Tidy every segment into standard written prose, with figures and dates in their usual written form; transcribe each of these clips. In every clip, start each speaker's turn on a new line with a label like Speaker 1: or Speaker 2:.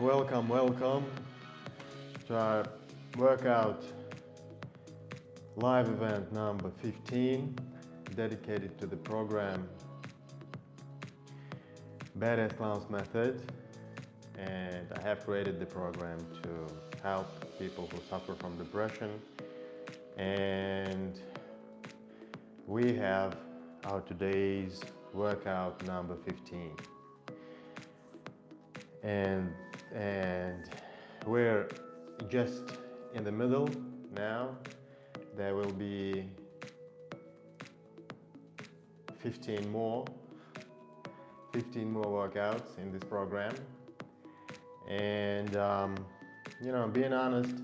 Speaker 1: Welcome to our workout live event number 15, dedicated to the program Badass Clowns Method. And I have created the program to help people who suffer from depression. And we have our today's workout number 15. And we're just in the middle now. There will be 15 more workouts in this program. And being honest,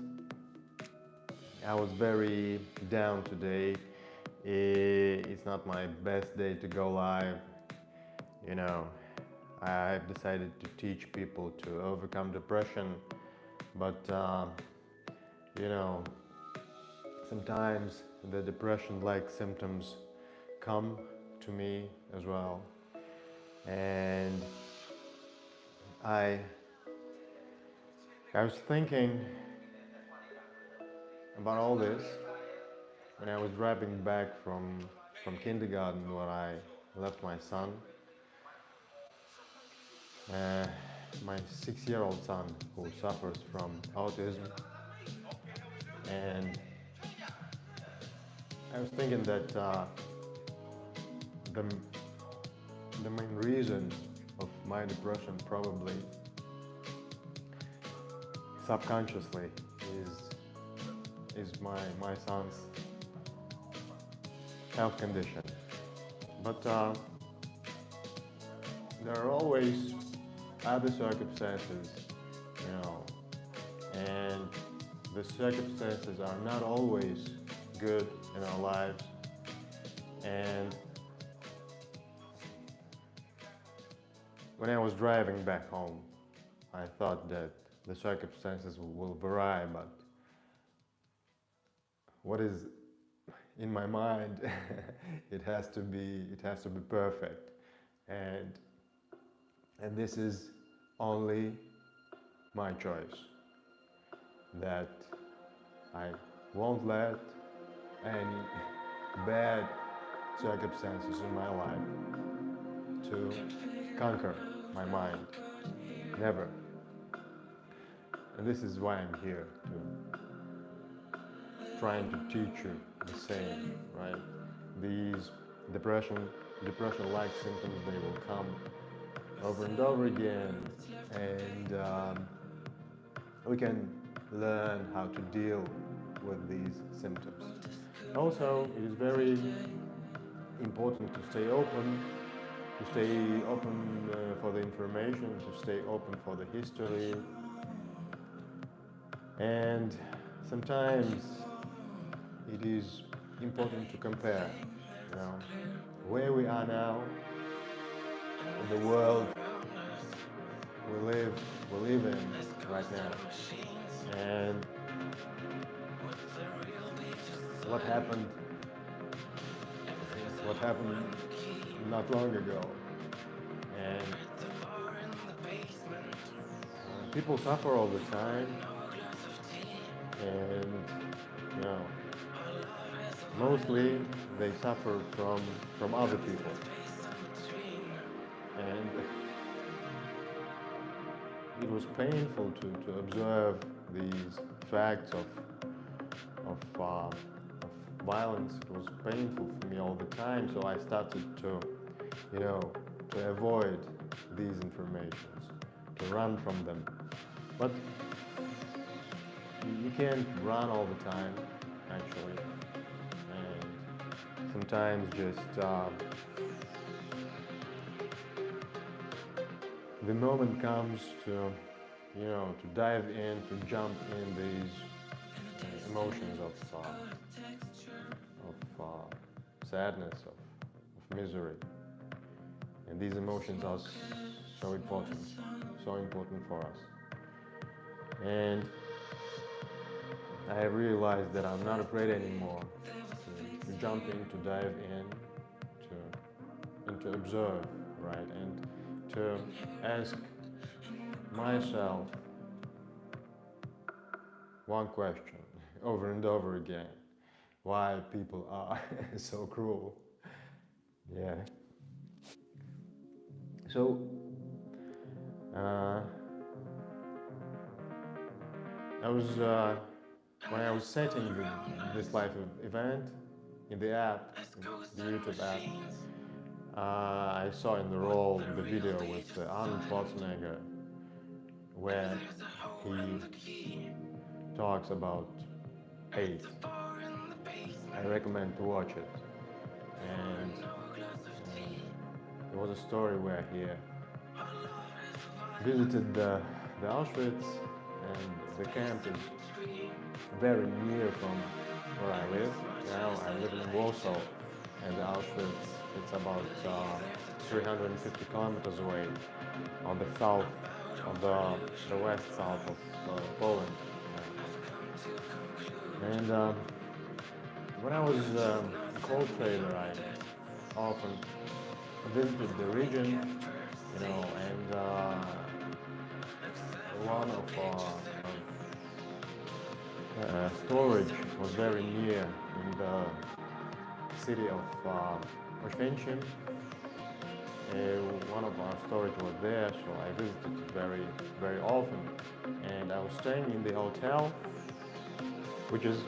Speaker 1: I was very down today. It's not my best day to go live. I've decided to teach people to overcome depression, but sometimes the depression-like symptoms come to me as well. And I was thinking about all this when I was driving back from kindergarten, where I left my son, my 6-year-old son who suffers from autism. And I was thinking that the main reason of my depression, probably subconsciously, is my son's health condition. But there are always other circumstances, and the circumstances are not always good in our lives. And when I was driving back home, I thought that the circumstances will vary, but what is in my mind, it has to be perfect. And this is only my choice, that I won't let any bad circumstances in my life to conquer my mind. Never. And this is why I'm here, trying to teach you the same, right? These depression-like symptoms, they will come over and over again, and we can learn how to deal with these symptoms. Also, it is very important to stay open for the information, to stay open for the history. And sometimes it is important to compare, where we are now in the world we live in right now, and what happened not long ago. And people suffer all the time, and mostly they suffer from other people. And it was painful to observe these facts of violence. It was painful for me all the time, so I started to avoid these informations, to run from them. But you can't run all the time, actually. And sometimes just the moment comes to dive in, to jump in these emotions of sadness, of misery. And these emotions are so important for us. And I realized that I'm not afraid anymore to jump in, to dive in, and to observe, right? And to ask myself one question over and over again: why people are so cruel. Yeah. So uh, I was when I was setting this live event in the app, the YouTube app. I saw in the roll the video with Arnold Schwarzenegger where he talks about hate. I recommend to watch it. And there was a story where he visited the Auschwitz, and the camp is very near from where I live. Now I live in Warsaw, and the Auschwitz, it's about 350 kilometers away on the south, on the west south of Poland. And when I was a coal trader, I often visited the region, and one of storage was very near in the city of Oświęcim. One of our storage was there, so I visited very, very often. And I was staying in the hotel, which is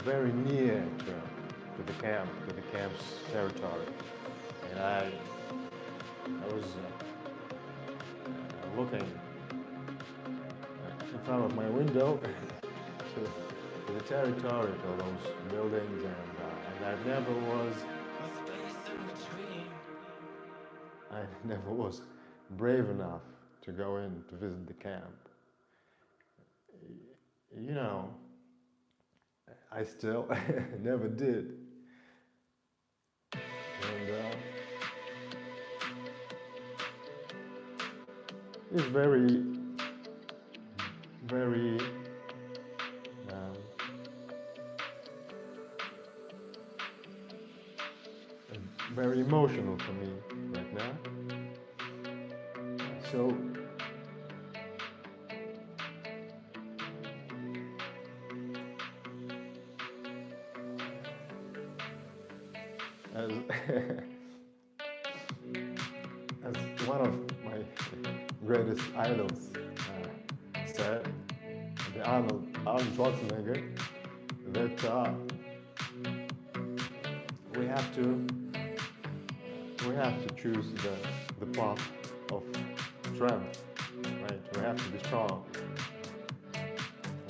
Speaker 1: very near to the camp's territory. And I was looking in front of my window to the territory, to those buildings, and I never was brave enough to go in to visit the camp. I still never did. And it's very, very very emotional for me right now. So as as one of my greatest idols said, the Arnold Schwarzenegger, that we have to choose the path of strength, right? We have to be strong.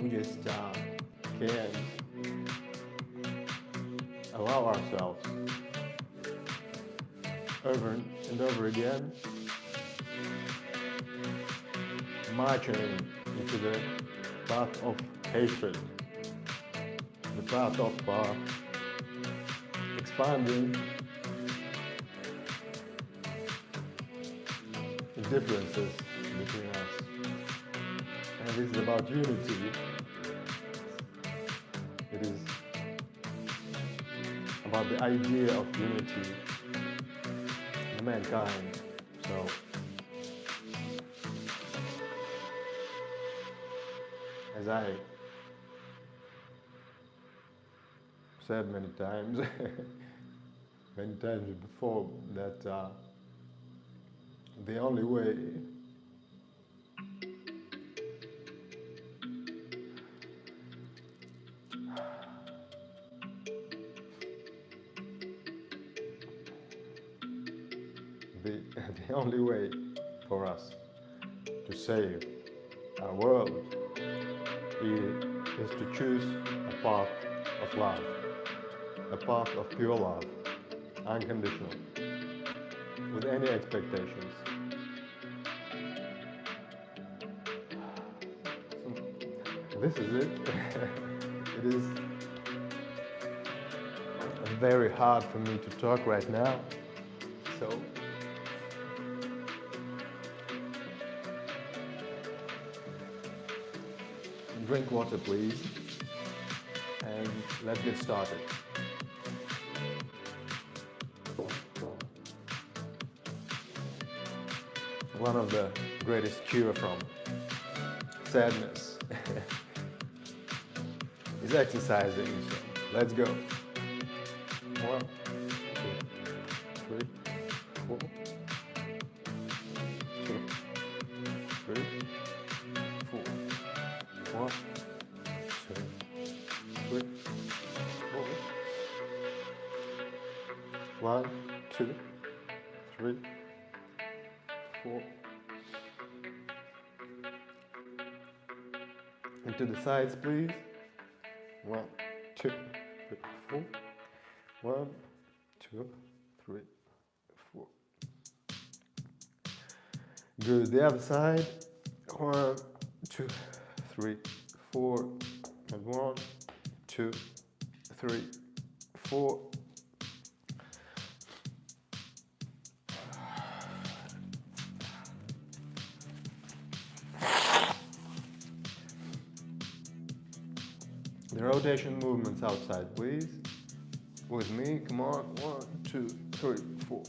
Speaker 1: We just can't allow ourselves over and over again marching into the path of hatred, the path of expanding the differences between us. And this is about unity. It is about the idea of unity in mankind. So as I said many times before, that the only way the only way for us to save our world is to choose a path of love, a path of pure love, unconditional, with any expectations. So this is it. It is very hard for me to talk right now, so drink water, please, and let's get started. One of the greatest cure from sadness It's exercising. So let's go. 1, 2, 3, 4. 2, 3, 4. 1, 2, 3, 4. 1, 2, 3, 4. And to the sides, please. 1, 2, 3, 4. 1, 2, 3, 4. Good. The other side. 1, 2, 3, 4. And 1, 2, 3, 4. The rotation movements outside, please. With me, come on. 1, 2, 3, 4.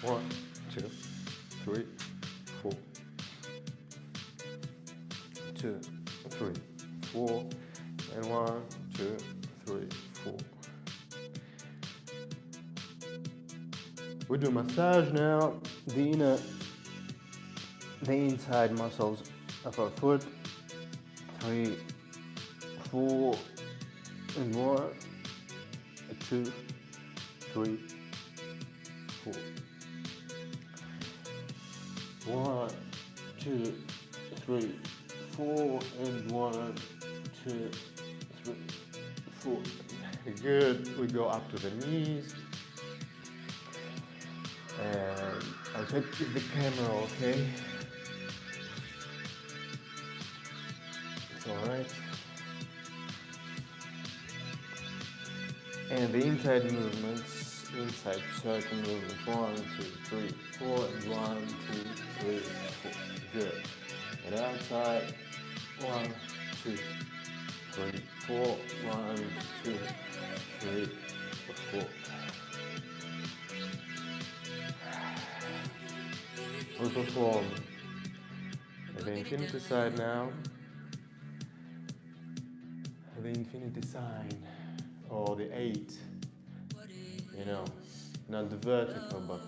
Speaker 1: 1, 2, 3, 4. 2, 3, 4. And 1, 2, 3, 4. We do massage now. The inside muscles of our foot. 3, 4, and 1, 2, 3, 4. 1, 2, 3, 4, and 1, 2, 3, 4. Good. We go up to the knees. And I'll take the camera, okay? It's alright. And the inside movements, inside circle movements, 1, 2, 3, 4, and 1, 2, 3, 4. Good. And outside, 1, 2, 3, 4, 1, 2, 3, 4. We perform the infinity side now. The infinity sign, or the 8, not the vertical but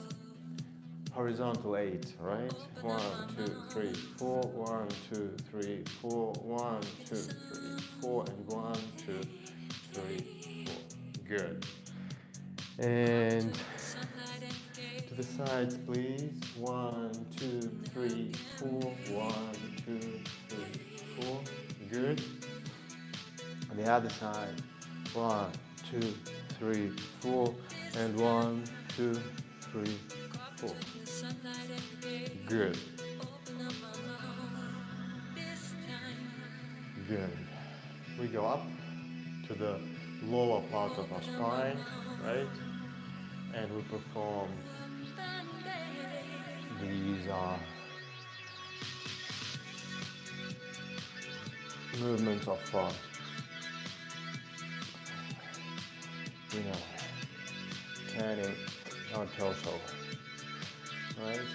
Speaker 1: horizontal 8, right? 1, 2, 3, 4, 1, 2, 3, 4, 1, 2, 3, 4, and 1, 2, 3, 4. Good. And to the sides, please. 1, 2, 3, 4, 1, 2, 3, 4. Good. On the other side. 1, 2, 3, 4, and 1, 2, 3, 4. Good. Good. We go up to the lower part of our spine, right? And we perform these movements of turning our torso, right?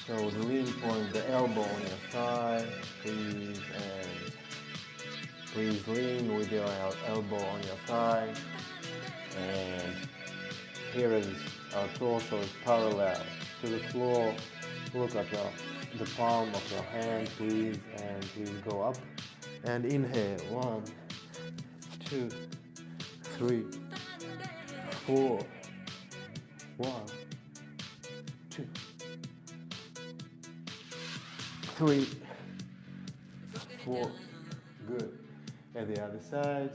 Speaker 1: So the lean point, the elbow on your thigh, please, and please lean with your elbow on your thigh, and here is our torso is parallel to the floor. Look at the palm of your hand, please, and please go up and inhale. 1, 2, 3, 4. 1, 2, 3, 4. Good. And the other side.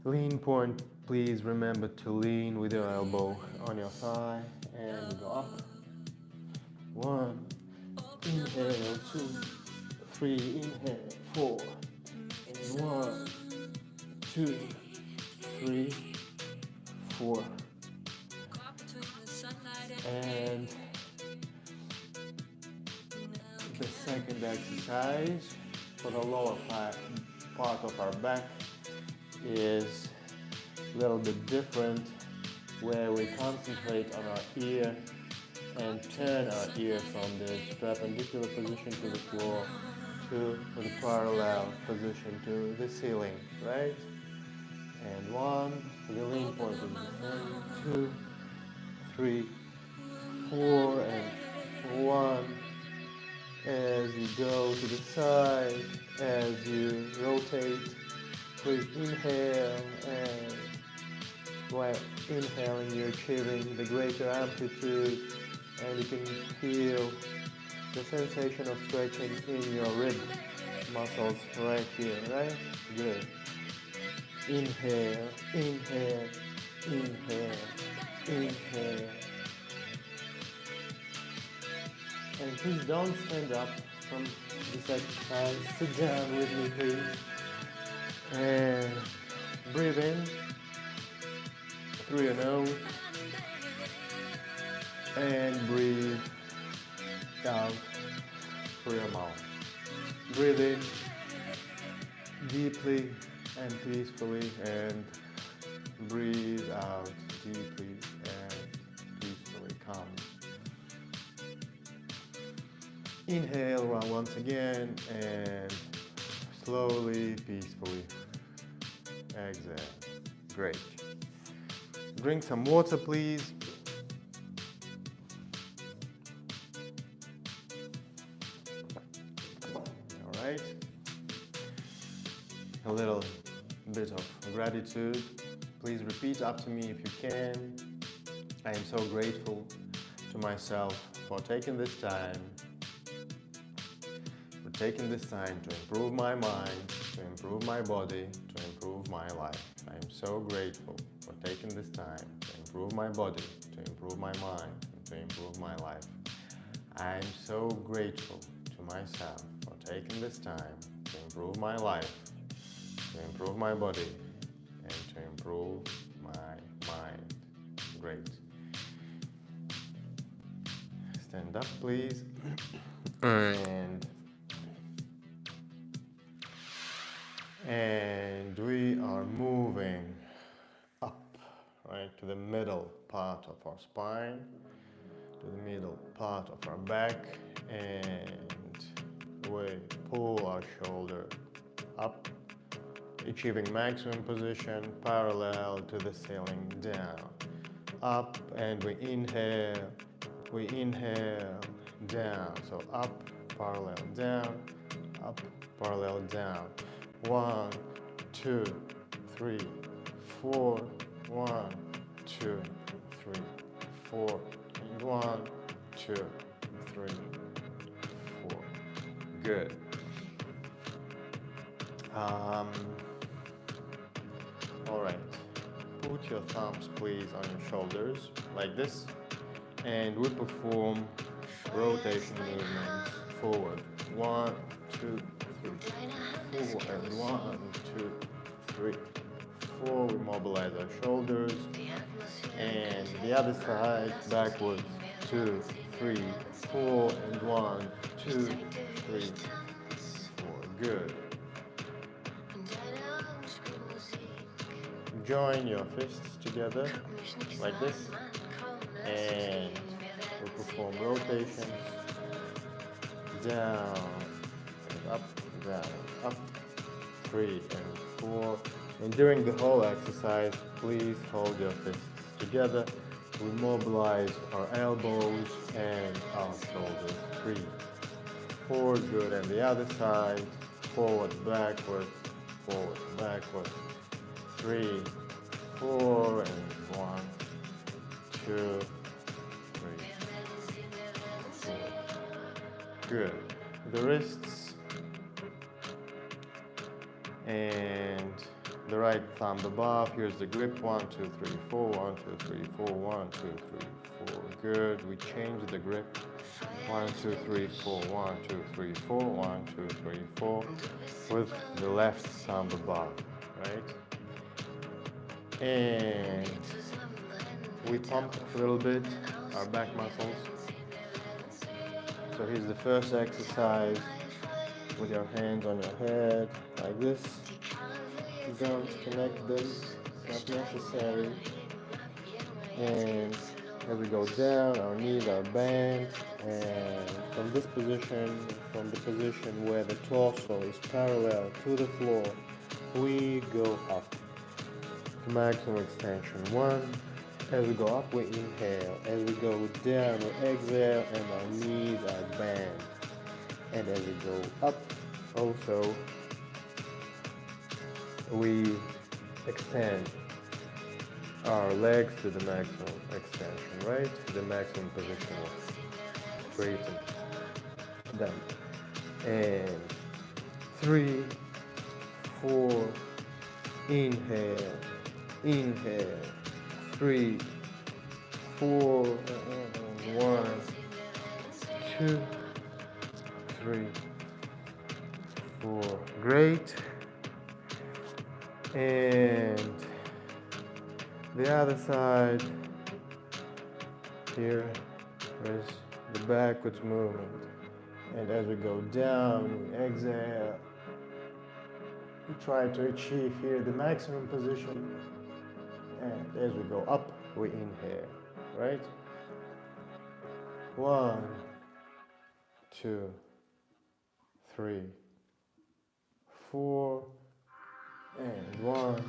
Speaker 1: Lean point, please remember to lean with your elbow on your thigh and go up. 1, inhale, 2, 3, inhale, 4, and 1, 2, 3, 4. And the second exercise for the lower part of our back is a little bit different, where we concentrate on our ear and turn our ear from this perpendicular position to the floor to the parallel position to the ceiling, right? And one, the lean point is the same, two, three, four, and one. As you go to the side, as you rotate, please inhale, and while inhaling you're achieving the greater amplitude, and you can feel the sensation of stretching in your rib muscles right here, right? Good. Inhale, inhale, inhale, inhale. And please don't stand up from this exercise. Sit down with me, please. And breathe in through your nose. And breathe out through your mouth. Breathe in deeply and peacefully, and breathe out deeply and peacefully, calmly. Inhale once again, and slowly, peacefully exhale. Great. Drink some water, please. All right. A little bit of gratitude. Please repeat after me if you can. I am so grateful to myself for taking this time to improve my mind, to improve my body, to improve my life. I am so grateful for taking this time to improve my body, to improve my mind, and to improve my life. I am so grateful to myself for taking this time to improve my life, to improve my body, and to improve my mind. Great. Stand up, please. And we are moving up, right, to the middle part of our spine, to the middle part of our back, and we pull our shoulder up, achieving maximum position parallel to the ceiling, down, up, and we inhale, down, so up, parallel, down, up, parallel, down. 1, 2, 3, 4, 1, 2, 3, 4, and 1, 2, 3, 4. Good. All right. Put your thumbs, please, on your shoulders like this, and we perform rotation movements forward. 1, 2, 3, 4, and 1, 2, 3, 4. We mobilize our shoulders, and the other side backwards. 2, 3, 4, and 1, 2, 3, 4. Good. Join your fists together like this, and we perform rotations down and up, down, up, 3 and 4. And during the whole exercise, please hold your fists together. We mobilize our elbows and our shoulders. 3, 4, good. And the other side, forward, backward, 3, 4, and 1, 2, 3, 4. Good. The wrists and the right thumb above. Here's the grip. 1, 2, 3, 4. 1, 2, 3, 4. 1, 2, 3, 4. Good. We change the grip. 1, 2, 3, 4. 1, 2, 3, 4. 1, 2, 3, 4. With the left thumb above, right? And we pump a little bit our back muscles. So here's the first exercise with your hands on your head like this. You don't connect them, it's not necessary. And As we go down, our knees are bent, and from this position, from the position where the torso is parallel to the floor, we go up to maximum extension. One, as we go up, we inhale. As we go down, we exhale, and our knees are bent. And as we go up, also, we extend our legs to the maximum extension, right? To the maximum position of straighten them. And 3, 4, inhale, inhale, 3, 4, 1, 2, 3, 4. Great. And the other side, here is the backwards movement. And as we go down, we exhale. We try to achieve here the maximum position. And as we go up, we inhale, right? 1, 2, 3, 4, and 1,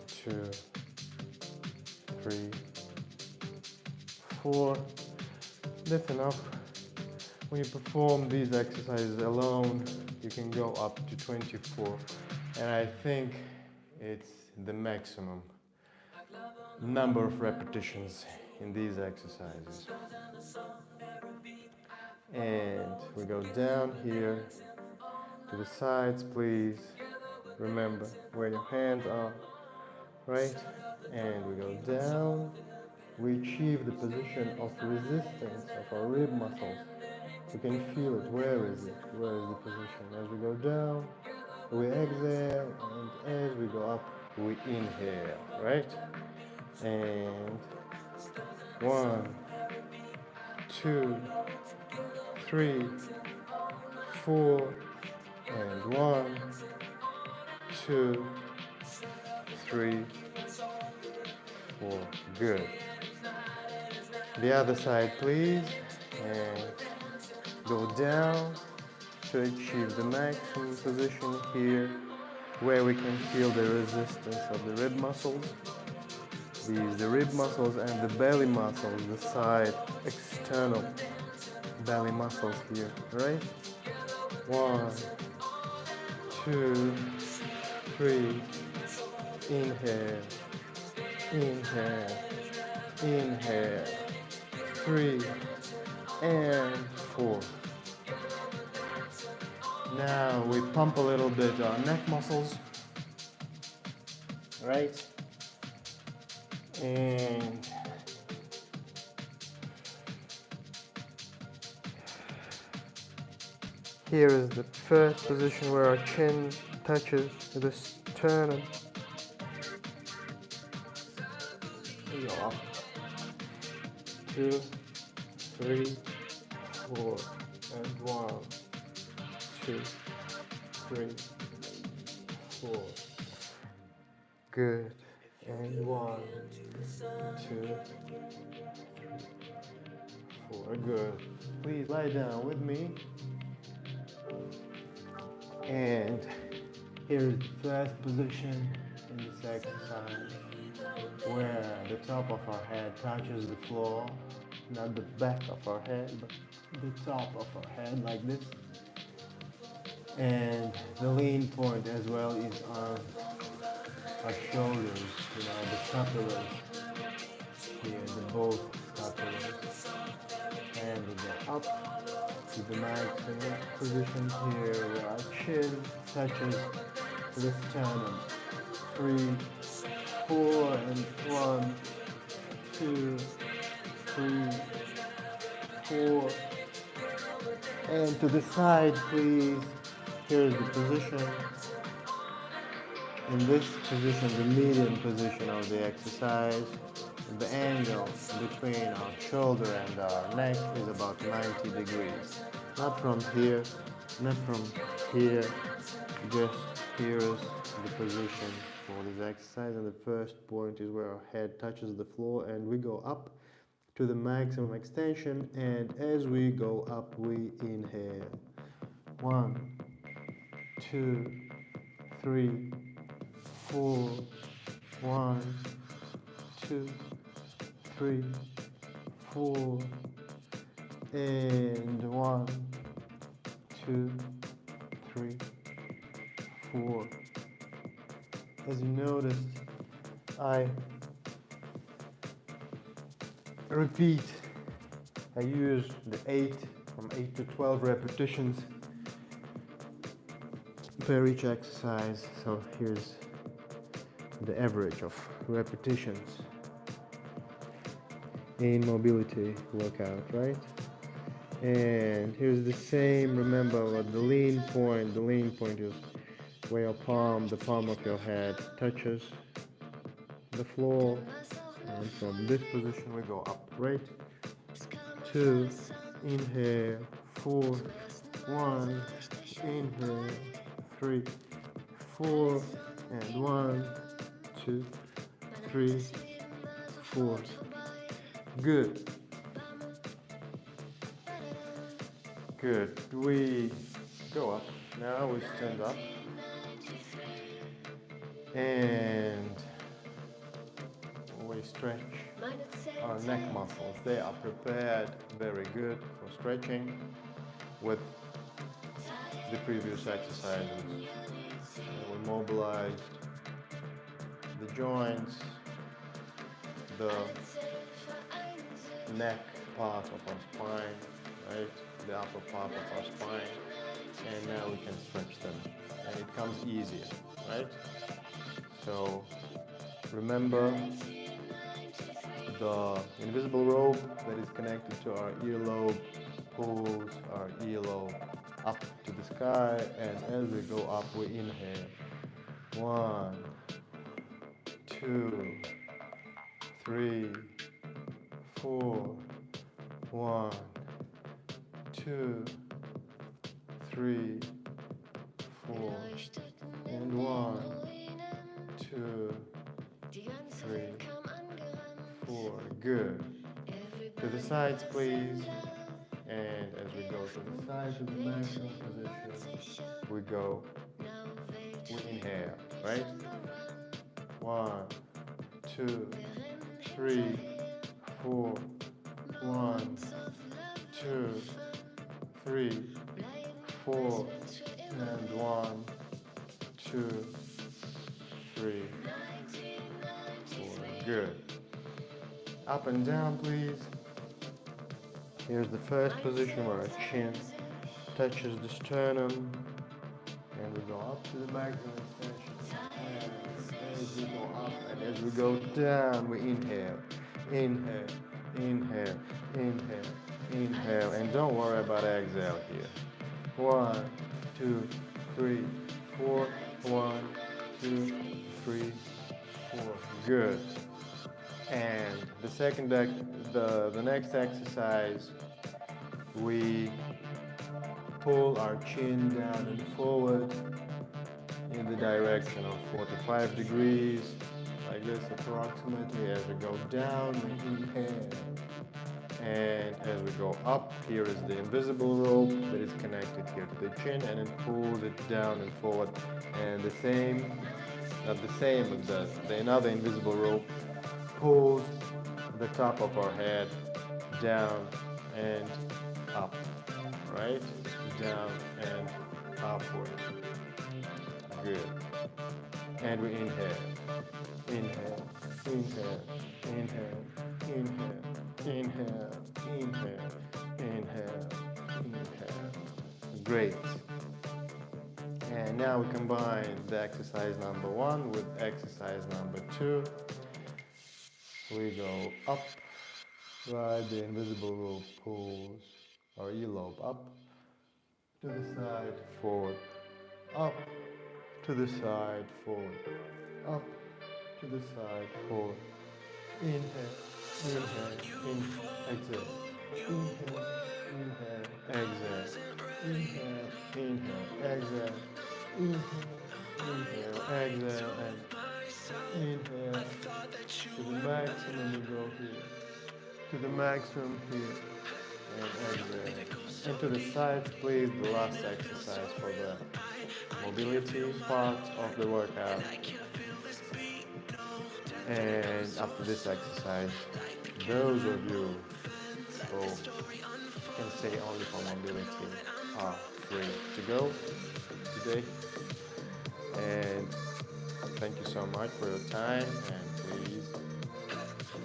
Speaker 1: 2, 3, 4. That's enough. When you perform these exercises alone, you can go up to 24. And I think it's the maximum number of repetitions in these exercises. And we go down here to the sides, please. Remember where your hands are, right? And we go down. We achieve the position of resistance of our rib muscles. You can feel it. Where is it? Where is the position? As we go down, we exhale, and as we go up, we inhale, right? And 1, 2, 3, 4, and 1, 2, 3, 4. Good. The other side, please. And go down to achieve the maximum position here, where we can feel the resistance of the rib muscles. The rib muscles and the belly muscles, the side external belly muscles here, right? 1, 2, 3, inhale, inhale, inhale, 3, and 4. Now we pump a little bit our neck muscles, right? And here is the first position where our chin touches the sternum. We go up. 2, 3, 4, and 1, 2, 3, 4. Good. And 1, 2, 3, 4. Good. Please lie down with me. And here is the first position in this exercise, where the top of our head touches the floor, not the back of our head, but the top of our head, like this. And the lean point as well is on our shoulders, the scapulars here, both scapulars. And we go up to the maximum position here, where our chin touches the sternum. 3, 4, and 1, 2, 3, 4. And to the side, please. Here's the position. In this position, the median position of the exercise, the angle between our shoulder and our neck is about 90 degrees. Not from here, not from here, just here is the position for this exercise, and the first point is where our head touches the floor, and we go up to the maximum extension, and as we go up we inhale. 1, 2, 3, 4. 1, 2, 3, 4, and 1, 2, 3, 4. As you noticed, I repeat. I use the 8 from 8 to 12 repetitions per each exercise. So here's the average of repetitions in mobility workout, right? And here's the same. Remember what the lean point. The lean point is where your palm, the palm of your head touches the floor, and from this position we go up, right? 2, inhale. 4, 1, inhale. 3, 4, and 1, 2, 3, 4. Good. Good. We go up. Now we stand up. And we stretch our neck muscles. They are prepared very good for stretching with the previous exercises. We mobilized the joints, the neck part of our spine, right? The upper part of our spine. And now we can stretch them. And it comes easier, right? So remember the invisible rope that is connected to our earlobe pulls our earlobe up to the sky, and as we go up we inhale. 1, 2, 3, 4. 1, 2, 3, 4, and 1, 2, 3, 4. Good. To the sides, please. And as we go to the side, to the maximum position, we go, we inhale, right? 1, 2, 3, 4. 1, 2, 3, 4, and 1, 2, 3, 4. Good. Up and down, please. Here's the first position where our chin touches the sternum, and we go up to the maximum extension. And as we go up and as we go down, we inhale, inhale, inhale, inhale, inhale, and don't worry about exhale here. 1, 2, 3, 4. 1, 2, 3, 4. Good. And the next exercise, we pull our chin down and forward in the direction of 45 degrees, like this approximately. As we go down, we inhale. And as we go up, here is the invisible rope that is connected here to the chin, and it pulls it down and forward. And the same, not the same, but another invisible rope pulls the top of our head down and up, right? Down and upward. Good. And we inhale, inhale, inhale, inhale, inhale, inhale, inhale, inhale, inhale. Great. And now we combine the exercise number 1 with exercise number 2. We go up, right, the invisible rope pulls our earlobe up, to the side, forward, up, to the side, forward, up, to the side, forward. Inhale, inhale, inhale, exhale. Inhale, inhale, exhale. Inhale, inhale, exhale. Inhale, inhale, exhale, and Inhale. To the maximum we go here. To the maximum here. And exhale. And to the sides, please, the last exercise for the mobility part of the workout. And after this exercise, those of you who can stay only for mobility are free to go today. And thank you so much for your time, and please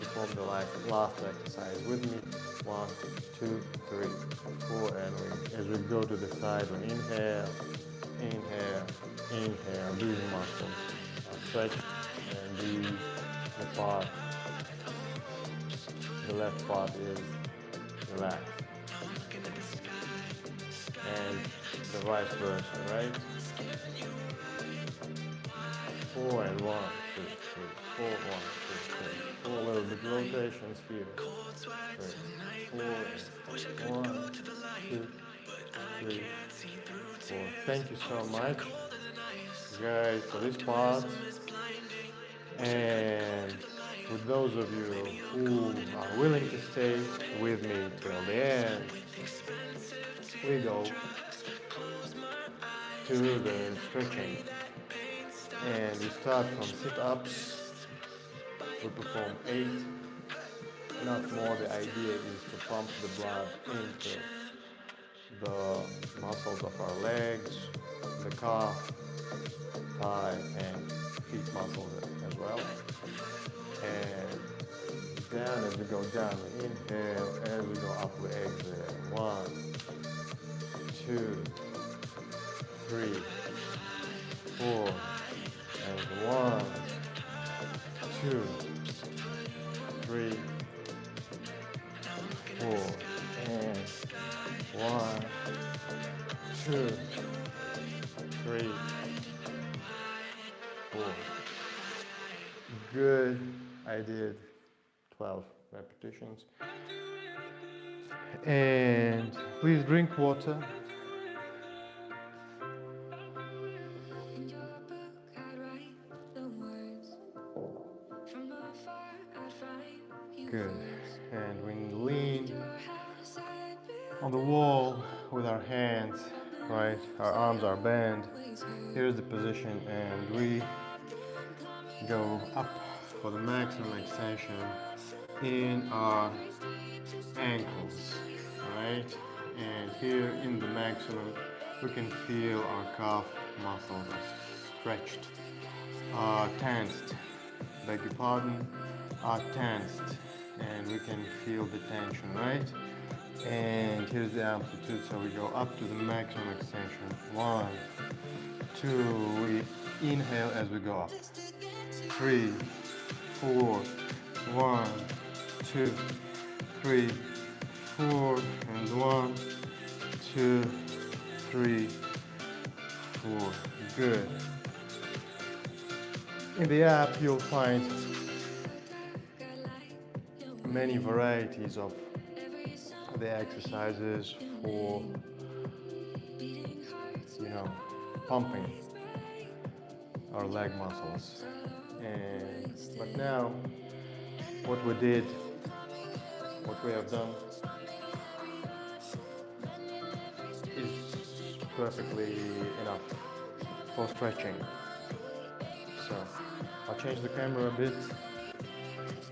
Speaker 1: perform the last exercise with me. 1, 2, 3, 4, and as we go to the side, we inhale, inhale, inhale. These muscles are stretched, and the part, the left part is relaxed, and the vice versa, right? 4 and 1, 2, 3, 4, 1, 2, 3, 4. Little bit rotations here. 3, 4, and 1, 2, 3, 4. Thank you so much, guys, for this part. And with those of you who are willing to stay with me till the end, we go to the stretching. And we start from sit-ups. We perform 8, not more. The idea is to pump the blood into the muscles of our legs, the calf, thigh, and feet muscles as well. And down as we go down, we inhale. As we go up, we exhale. 1, 2, 3, 4, and 1, 2, 3, 4, and 1, 2, 3, 4. Good. I did 12 repetitions. And please drink water. Good. And we lean on the wall with our hands, right? Our arms are bent. Here's the position, and we go up for the maximum extension in our ankles, right? And here in the maximum, we can feel our calf muscles are stretched, tensed, beg your pardon, are tensed, and we can feel the tension, right? And here's the amplitude, so we go up to the maximum extension. 1, 2, we inhale as we go up. 3, 4, 1, 2, 3, 4, and 1, 2, 3, 4. Good. In the app, you'll find many varieties of the exercises for, pumping our leg muscles. But now, what we have done is perfectly enough for stretching. So I'll change the camera a bit,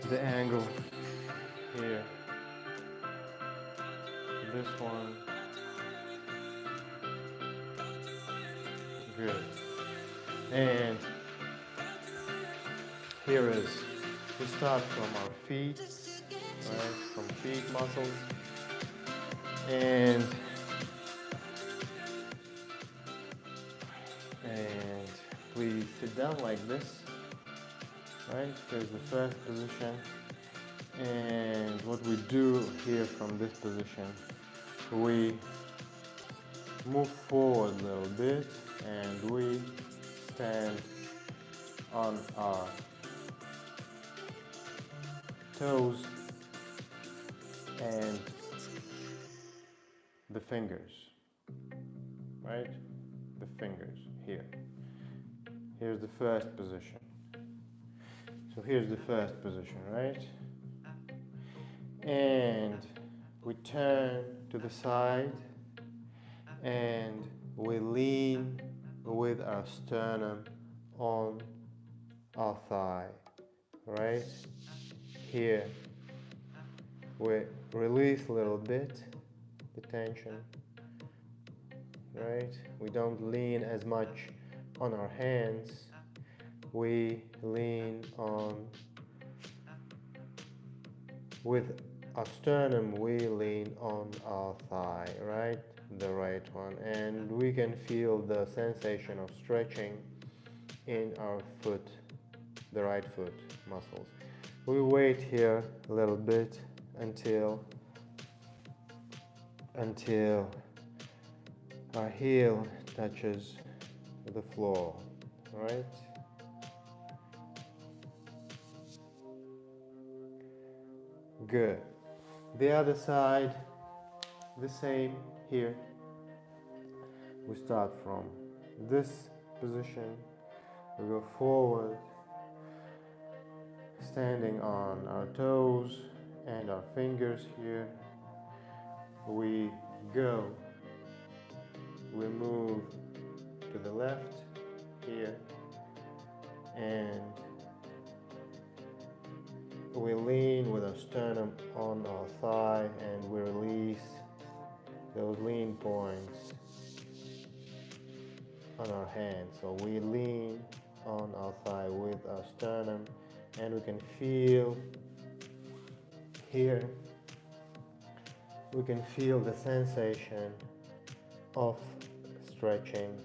Speaker 1: the angle here, this one, good. And here is, we start from our feet, right, from feet muscles, and please sit down like this, right? Here's the first position, and what we do here from this position, we move forward a little bit, and we stand on our toes and the fingers, right? The fingers here. Here's the first position. So here's the first position, right? And we turn to the side and we lean with our sternum on our thigh, right? Here we release a little bit the tension, right? We don't lean as much on our hands, we lean on with our sternum, we lean on our thigh, right? The right one, and we can feel the sensation of stretching in our foot, the right foot muscles. We wait here a little bit until our heel touches the floor, right? Good. The other side, the same here. We start from this position, we go forward, standing on our toes and our fingers here. We go, we move to the left here, and we lean with our sternum on our thigh, and we release those lean points on our hands. So we lean on our thigh with our sternum, and we can feel here, we can feel the sensation of stretching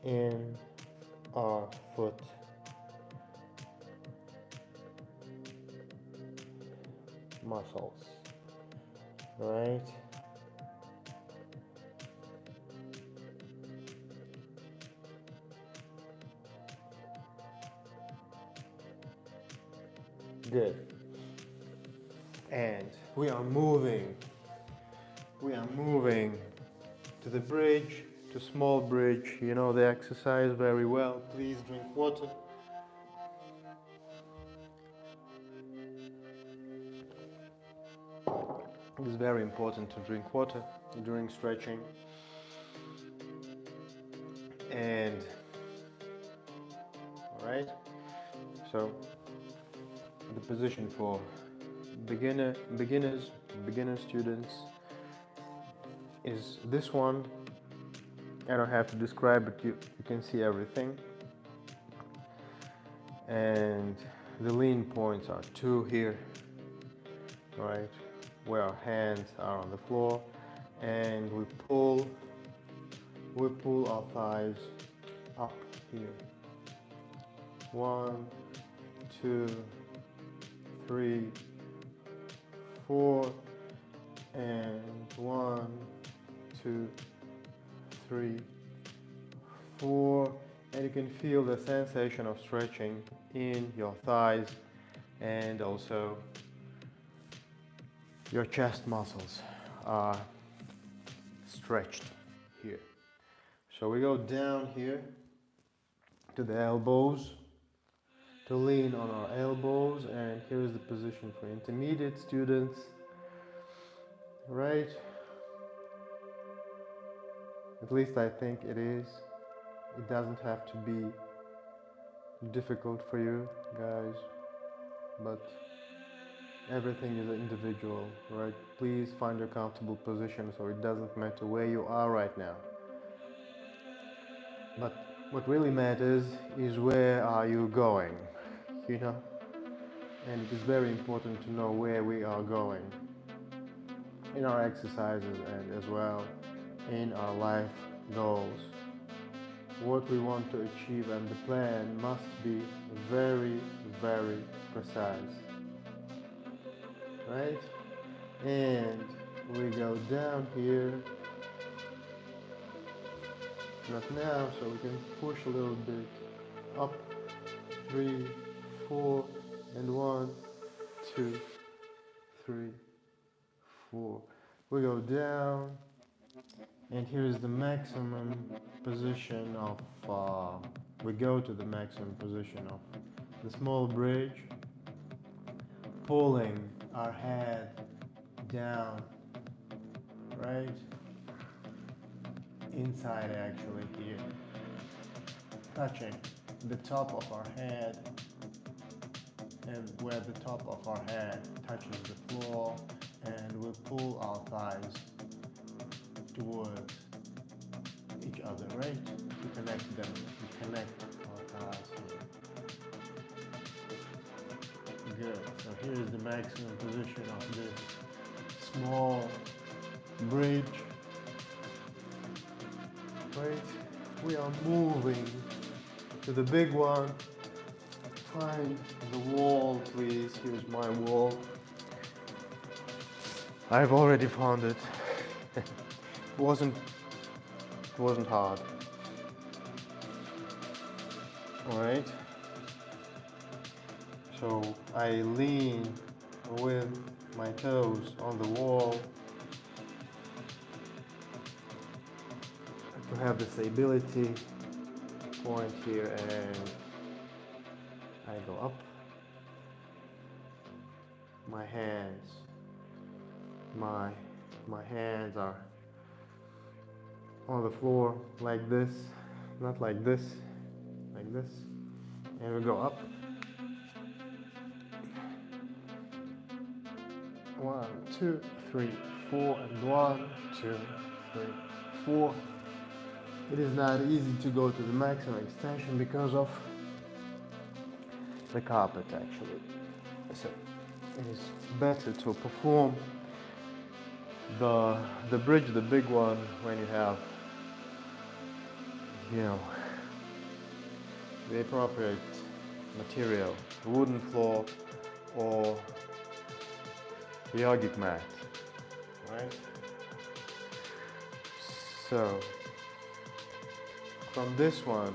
Speaker 1: in our foot muscles, right? Good. And we are moving to the bridge, to small bridge. You know the exercise very well. Please drink water. It is very important to drink water during stretching. And all right, so the position for beginner students is this one. I don't have to describe it, you can see everything. And the lean points are two here, right, where our hands are on the floor, and we pull our thighs up here. 1, 2, 3, 4, and 1, 2, 3, 4, and you can feel the sensation of stretching in your thighs, and also your chest muscles are stretched here. So we go down here to the elbows, to lean on our elbows, and here is the position for intermediate students, right? At least I think it is. It doesn't have to be difficult for you guys, but everything is individual, right? Please find your comfortable position, so it doesn't matter where you are right now. But what really matters is where are you going, you know? And it is very important to know where we are going in our exercises and as well in our life goals. What we want to achieve, and the plan must be very, very precise, right? And we go down here, not now, so we can push a little bit up, 3, 4, and 1, 2, 3, 4. We go down, and here is the maximum position of, we go to the maximum position of the small bridge, pulling our head down, right? Inside actually here, touching the top of our head, and where the top of our head touches the floor, and we pull our thighs towards each other, right? To connect them, to connect our thighs here. Good. So here's the maximum position of this small bridge. Right? We are moving to the big one. Find the wall, please. Here's my wall. I've already found it. It wasn't hard. All right. So I lean with my toes on the wall to have the stability point here, and I go up. My hands are on the floor like this, not like this, like this, and we go up. 1, 2, 3, 4, and 1, 2, 3, 4. It is not easy to go to the maximum extension because of the carpet actually. So it is better to perform the bridge, the big one, when you have, you know, the appropriate material, wooden floor or yogic mat, right? So from this one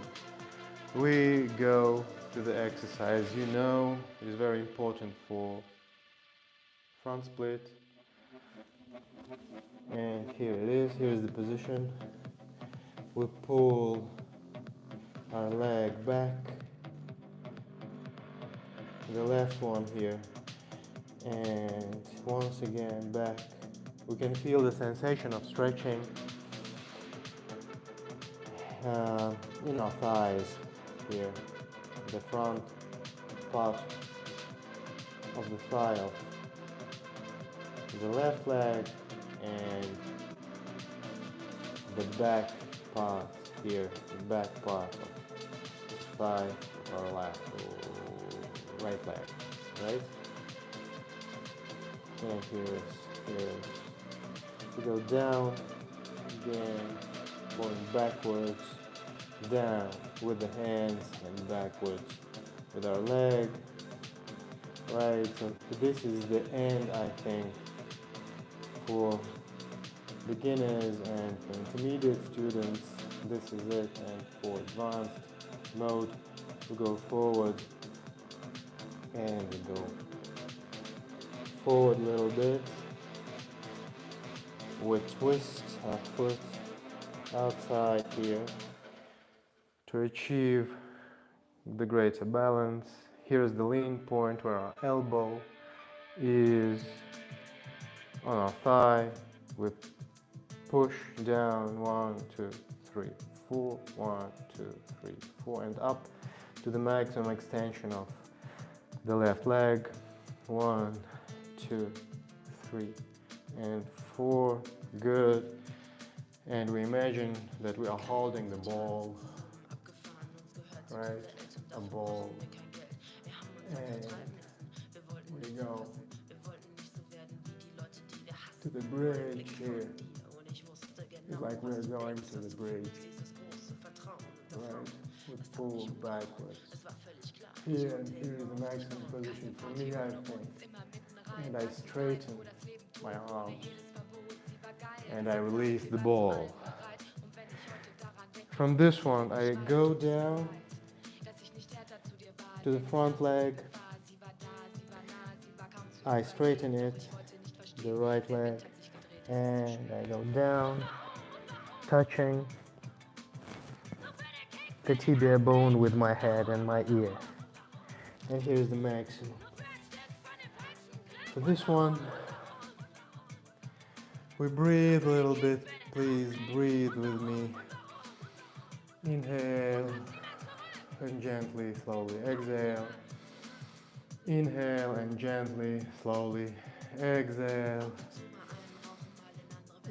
Speaker 1: we go to the exercise. You know, it is very important for front split, and here it is. Here's the position. We pull our leg back, the left one here, and once again back. We can feel the sensation of stretching in our thighs here, the front part of the thigh of the left leg, and the back part here, the back part of the thigh of our right leg, right? And here's we go down again, going backwards, down with the hands, and backwards with our leg, right? So this is the end, I think, for beginners and for intermediate students. This is it. And for advanced mode, we go forward and we go forward a little bit. We twist our foot outside here to achieve the greater balance. Here's the lean point where our elbow is on our thigh. We push down 1, 2, 3, 4, 1, 2, 3, 4, and up to the maximum extension of the left leg. 1, 2, 3, and 4. Good. And we imagine that we are holding the ball, right? A ball. And we go to the bridge here. It's like we're going to the bridge, right? We pull backwards. Here is the maximum position for me, I think. And I straighten my arms and I release the ball. From this one, I go down to the front leg. I straighten it, the right leg, and I go down, touching the tibia bone with my head and my ear. And here's the maximum. For this one, we breathe a little bit. Please breathe with me. Inhale and gently, slowly exhale. Inhale and gently, slowly exhale.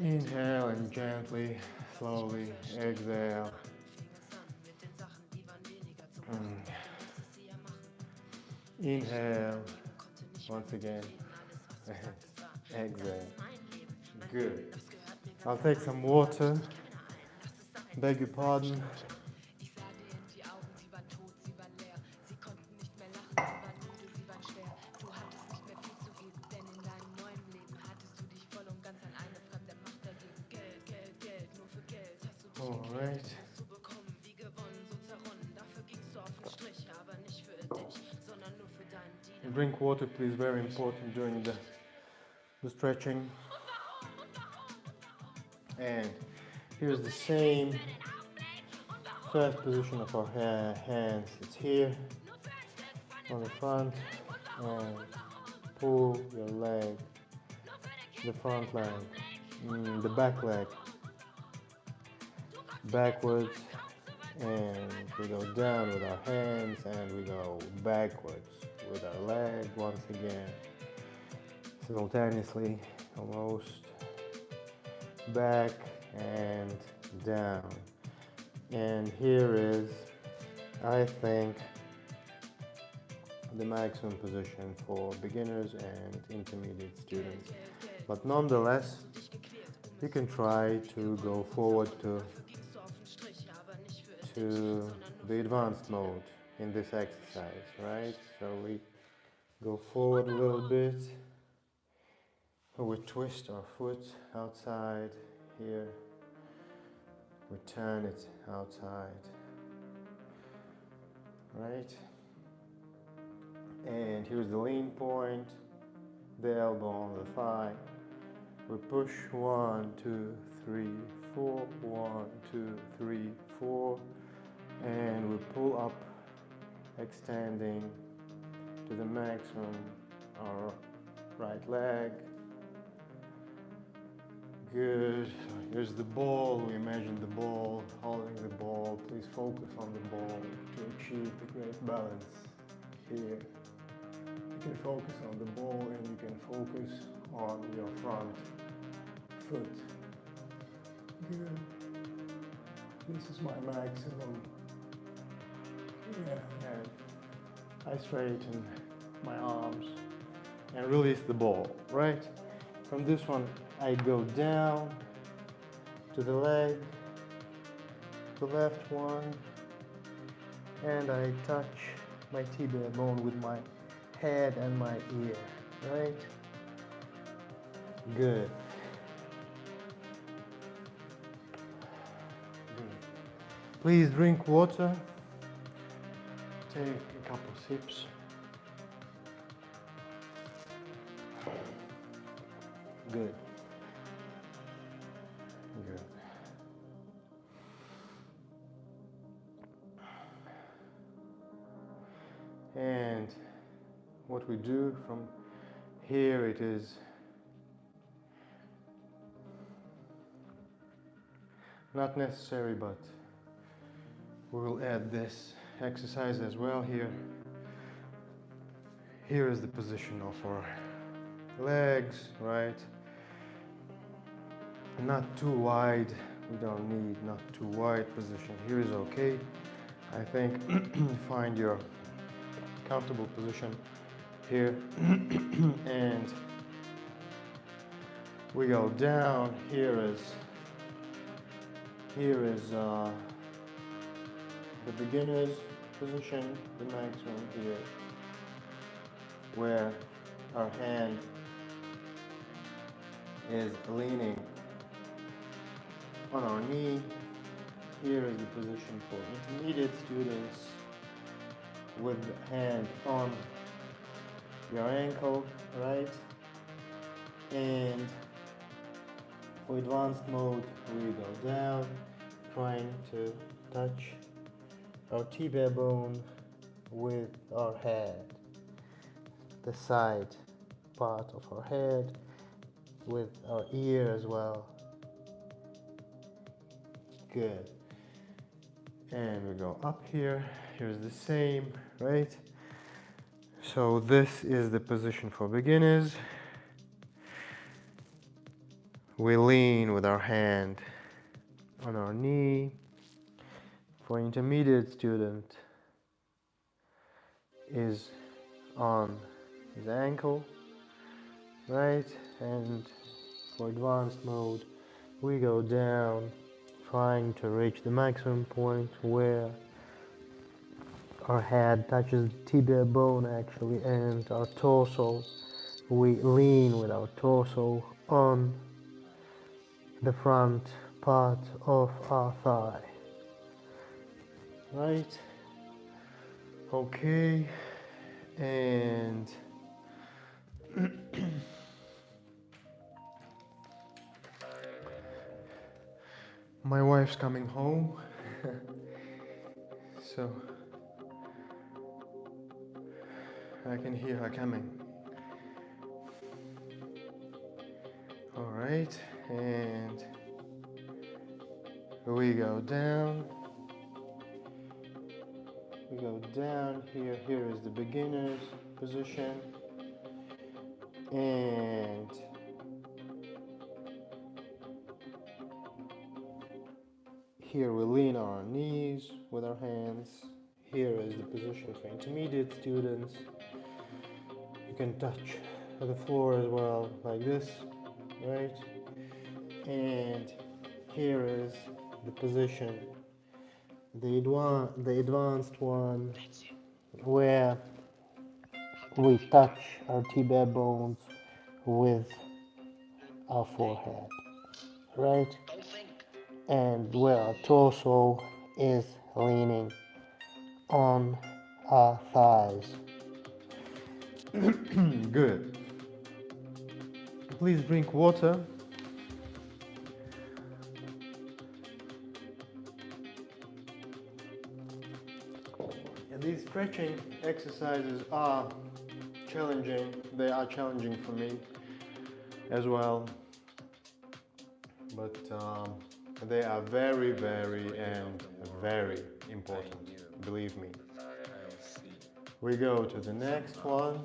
Speaker 1: Inhale and gently, slowly exhale. Inhale, once again, exhale. Good. I'll take some water. Beg your pardon. All right. Drink water, please, very important during the stretching. And here's the same first position of our hands. It's here on the front, and pull your leg, the front leg, the back leg, backwards, and we go down with our hands, and we go backwards with our leg once again, simultaneously, almost back and down. And here is, I think, the maximum position for beginners and intermediate students. But nonetheless, you can try to go forward to the advanced mode in this exercise, right? So we go forward a little bit, we twist our foot outside here, we turn it outside, right? And here's the lean point, the elbow on the thigh. We push 1, 2, 3, 4, 1, 2, 3, 4, and we pull up, extending to the maximum our right leg. Good. So here's the ball. We imagine the ball, holding the ball. Please focus on the ball to achieve the great balance here. You can focus on the ball and you can focus on your front foot. Good. This is my maximum. Yeah, and I straighten my arms and release the ball, right? From this one, I go down to the leg, the left one, and I touch my tibia bone with my head and my ear, right? Good. Please drink water. Take a couple sips. Good. Good. And what we do from here, it is not necessary, but we will add this exercise as well here. Here is the position of our legs, right? Not too wide. We don't need not too wide position. Here is okay. I think find your comfortable position here. And we go down. Here is the beginner's position, the maximum here, where our hand is leaning on our knee. Here is the position for intermediate students, with the hand on your ankle, right? And for advanced mode, we go down, trying to touch our tibia bone
Speaker 2: with our head, the side part of our head with our ear as well. Good. And we go up here. Here's the same, right? So this is the position for beginners. We lean with our hand on our knee. For intermediate student is on his ankle, right? And for advanced mode, we go down, trying to reach the maximum point where our head touches the tibia bone actually, and our torso. We lean with our torso on the front part of our thigh, right? Okay, and my wife's coming home, so I can hear her coming. All right, and we go down. We go down here. Here is the beginner's position, and here we lean on our knees with our hands. Here is the position for intermediate students. You can touch the floor as well, like this, right? And here is the position, the advanced one, where we touch our tibia bones with our forehead, right? And where our torso is leaning on our thighs. Good. Please drink water. And these stretching exercises are challenging. They are challenging for me as well. But they are very, very, and very important. Believe me. We go to the next one.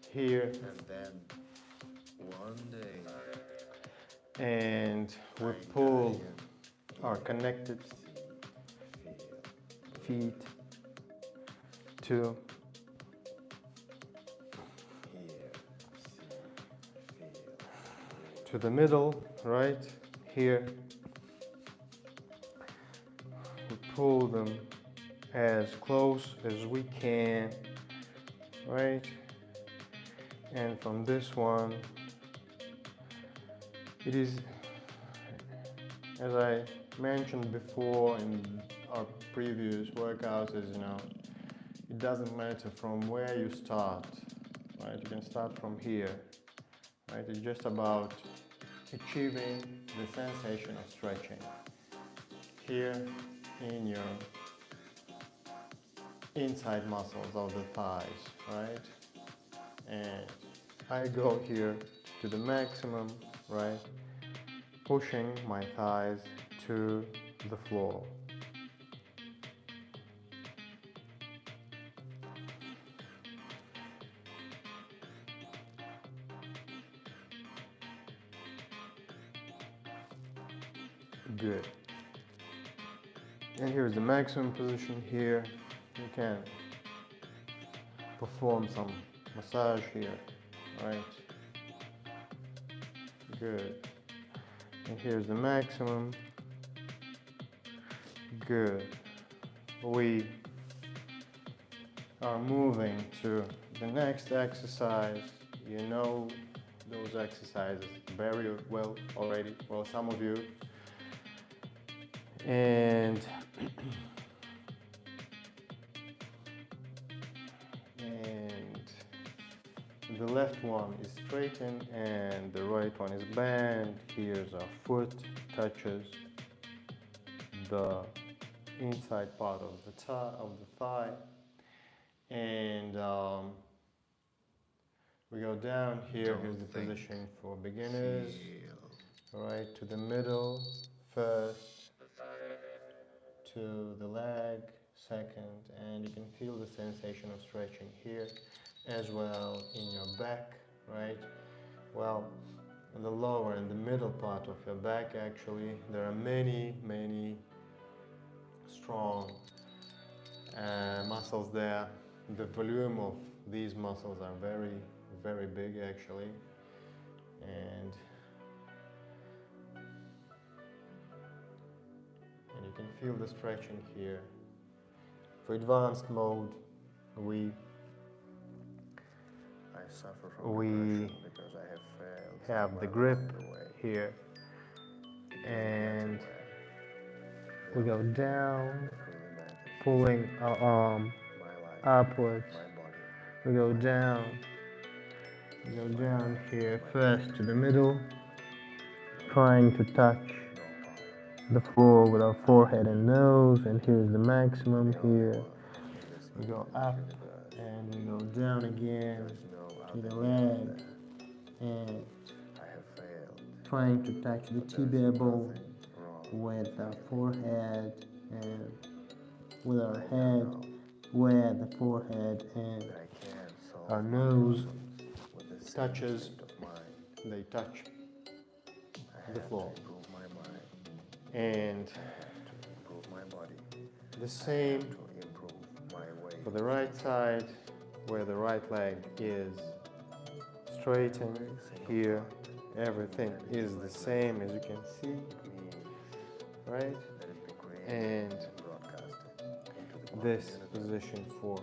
Speaker 2: Here. And we pull our connected feet to the middle, right here. We pull them as close as we can, right? And from this one, it is, as I mentioned before in our previous workouts, is, it doesn't matter from where you start, right? You can start from here, right? It's just about achieving the sensation of stretching here in your inside muscles of the thighs, right? And I go here to the maximum, right? Pushing my thighs to the floor. Good. And here's the maximum position here. You can perform some massage here, right? Good. And here's the maximum. Good. We are moving to the next exercise. You know those exercises very well already. Well, some of you. And the left one is straightened and the right one is bent. Here's our foot touches the
Speaker 1: inside part of the thigh, and we go down here. Here's the position for beginners. All right, to the middle first, to the leg second, and you can feel the sensation of stretching here as well in your back, right? Well, in the lower and the middle part of your back, actually, there are many strong muscles there. The volume of these muscles are very big, actually, and you can feel the stretching here. For advanced mode, we
Speaker 2: suffer from depression because I have failed.
Speaker 1: have the grip here, and we go down, pulling our arm upwards. We go down here first to the middle, trying to touch the floor with our forehead and nose, and here's the maximum here. We go up and we go down again to the leg, and trying to touch the tibia bone with our forehead and with our head, where the forehead and our nose touches, they touch the floor. And the same for the right side, where the right leg is straightened here. Everything is the same, as you can see, right? And this position for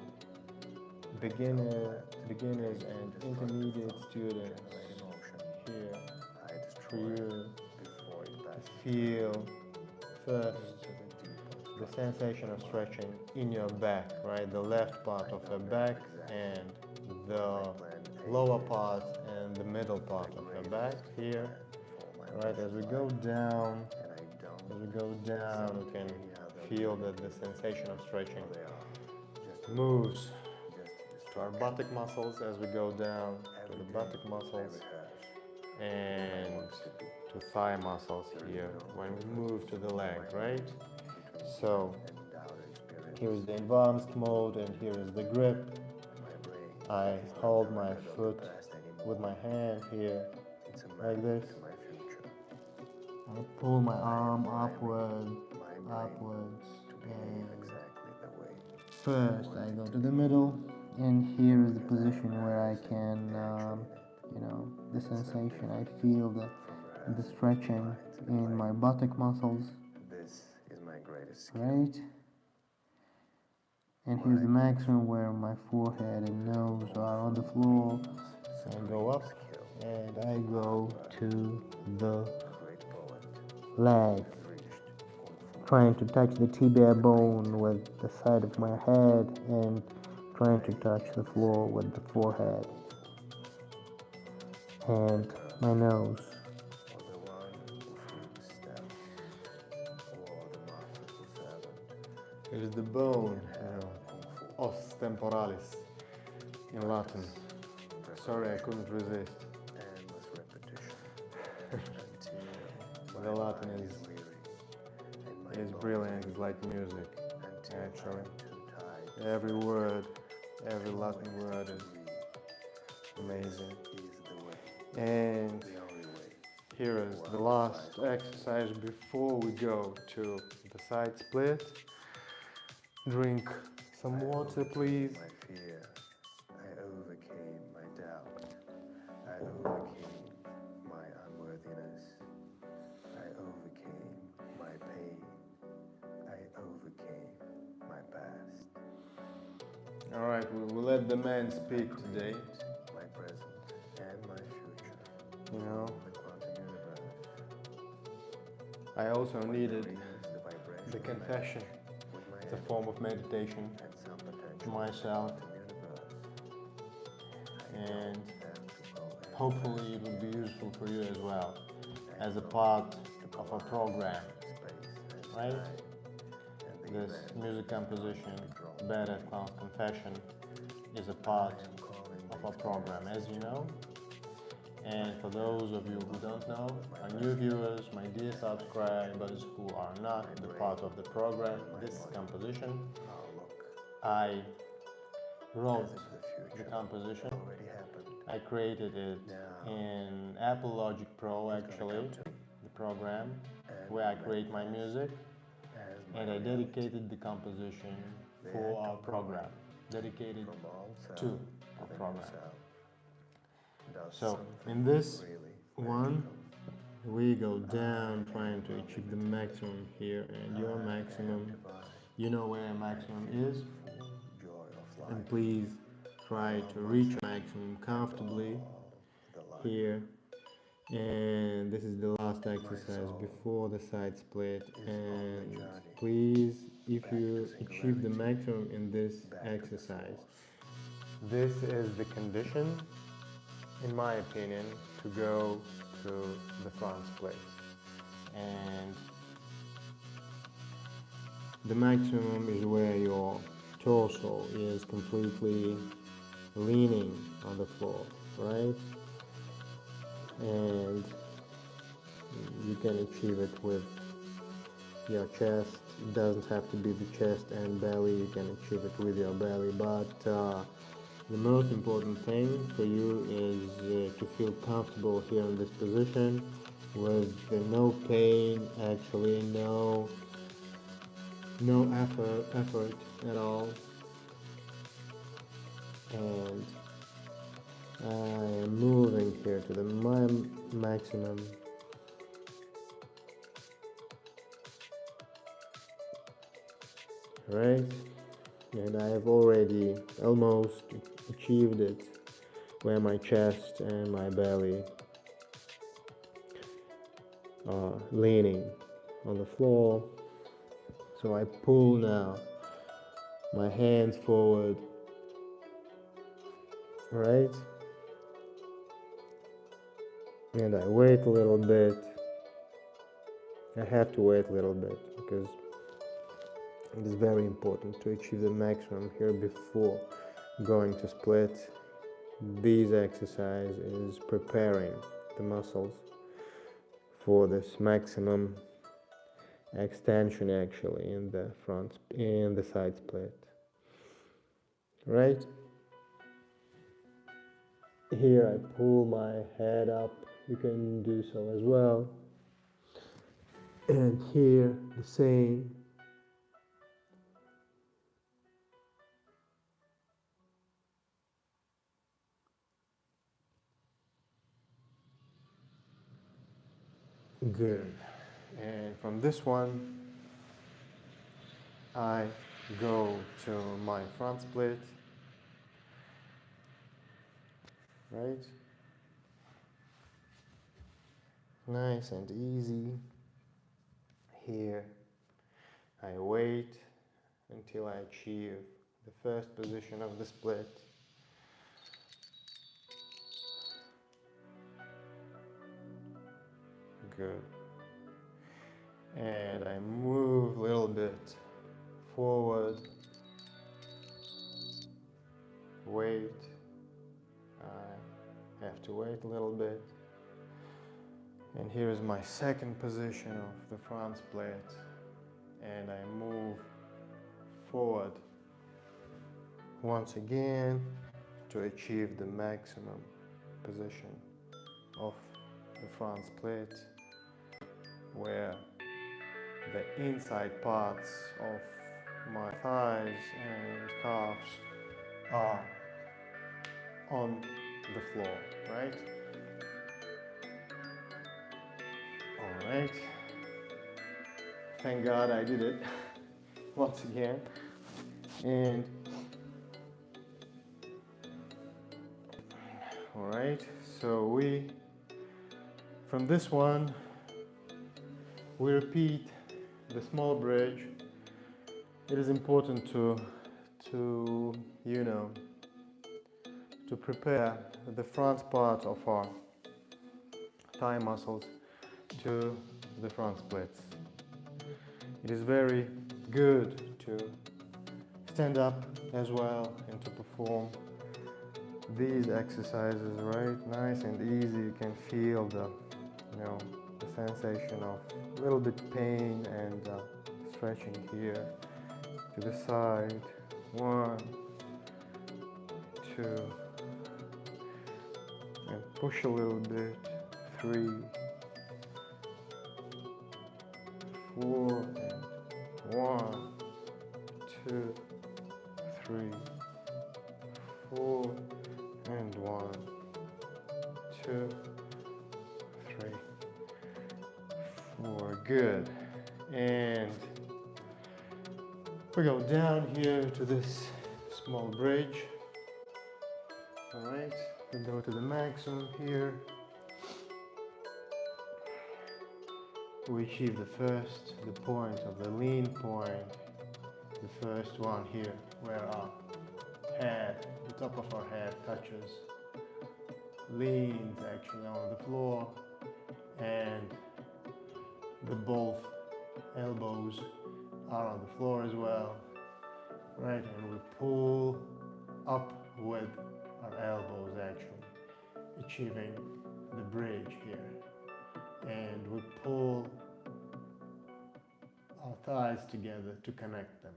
Speaker 1: beginners and intermediate students here, for you to feel first the sensation of stretching in your back, right? The left part of your back and the lower part and the middle part of your back here, right? As we go down, we can feel that the sensation of stretching moves to our buttock muscles as we go down to the buttock muscles, and to thigh muscles here when we move to the leg, right? So here is the advanced mode, and here is the grip. I hold my foot with my hand here like this. I pull my arm upwards, and first I go to the middle, and here is the position where I can, the sensation. I feel the stretching in my buttock muscles, right? And here's the maximum where my forehead and nose are on the floor. I go up and I go to the leg, trying to touch the tibia bone with the side of my head and trying to touch the floor with the forehead and my nose. It is the bone, os temporalis in Latin. Sorry, I couldn't resist. The Latin is brilliant. It's like music, actually. Every word, every Latin word is amazing. And here is the last exercise before we go to the side split. Drink some water, please.
Speaker 2: I overcame my doubt. I overcame my unworthiness. I overcame my pain. I overcame my past.
Speaker 1: All right, we will let the man speak today.
Speaker 2: My present and my future.
Speaker 1: You know,
Speaker 2: The quantum universe.
Speaker 1: I also needed the confession. It's a form of meditation to myself, and hopefully it will be useful for you as well, as a part of our program, right? this music composition, Badass Clown's Confession, is a part of our program, as you know. And for those of you who don't know, our new viewers, my dear subscribers who are not the part of the program, this composition, I wrote the composition. I created it in Apple Logic Pro, actually, the program where I create my music, and I dedicated the composition for our program, dedicated to our program. So in this one, we go down trying to achieve the maximum here, and your maximum, you know where your maximum is, and please try to reach maximum comfortably here. And this is the last exercise before the side split, and please, if you achieve the maximum in this exercise, this is the condition, in my opinion, to go to the front split. And the maximum is where your torso is completely leaning on the floor, right? And you can achieve it with your chest. It doesn't have to be the chest and belly, you can achieve it with your belly, but the most important thing for you is to feel comfortable here in this position with no pain, actually no effort at all. And I am moving here to the maximum. Right, and I have already almost achieved it, where my chest and my belly are leaning on the floor. So I pull now my hands forward, right, and I wait a little bit. I have to wait a little bit because it is very important to achieve the maximum here before going to split. These exercises is preparing the muscles for this maximum extension, actually, in the side split. Right? Here I pull my head up. You can do so as well. And here the same. Good. And from this one, I go to my front split, right? Nice and easy. Here, I wait until I achieve the first position of the split. Good. And I move a little bit forward. Wait. I have to wait a little bit. And here is my second position of the front split. And I move forward once again to achieve the maximum position of the front split, where the inside parts of my thighs and calves are on the floor, right? All right. Thank God I did it once again. And all right, so from this one, we repeat the small bridge. It is important to prepare the front part of our thigh muscles to the front splits. It is very
Speaker 2: good to stand up as well and to perform these exercises, right? Nice and easy. You can feel the, the sensation of a little bit pain and stretching here to the side. 1, 2, and push a little bit. 3, 4, and 1, 2, 3, 4, and 1, 2, 3, 4. Good. And we go down here to this small bridge. All right, we go to the maximum here. We achieve the point of the lean point, the first one here, where our head, the top of our head touches, leans actually on the floor, and the both elbows are on the floor as well, right? And we pull up with our elbows actually, achieving the bridge here. And we pull our thighs together to connect them,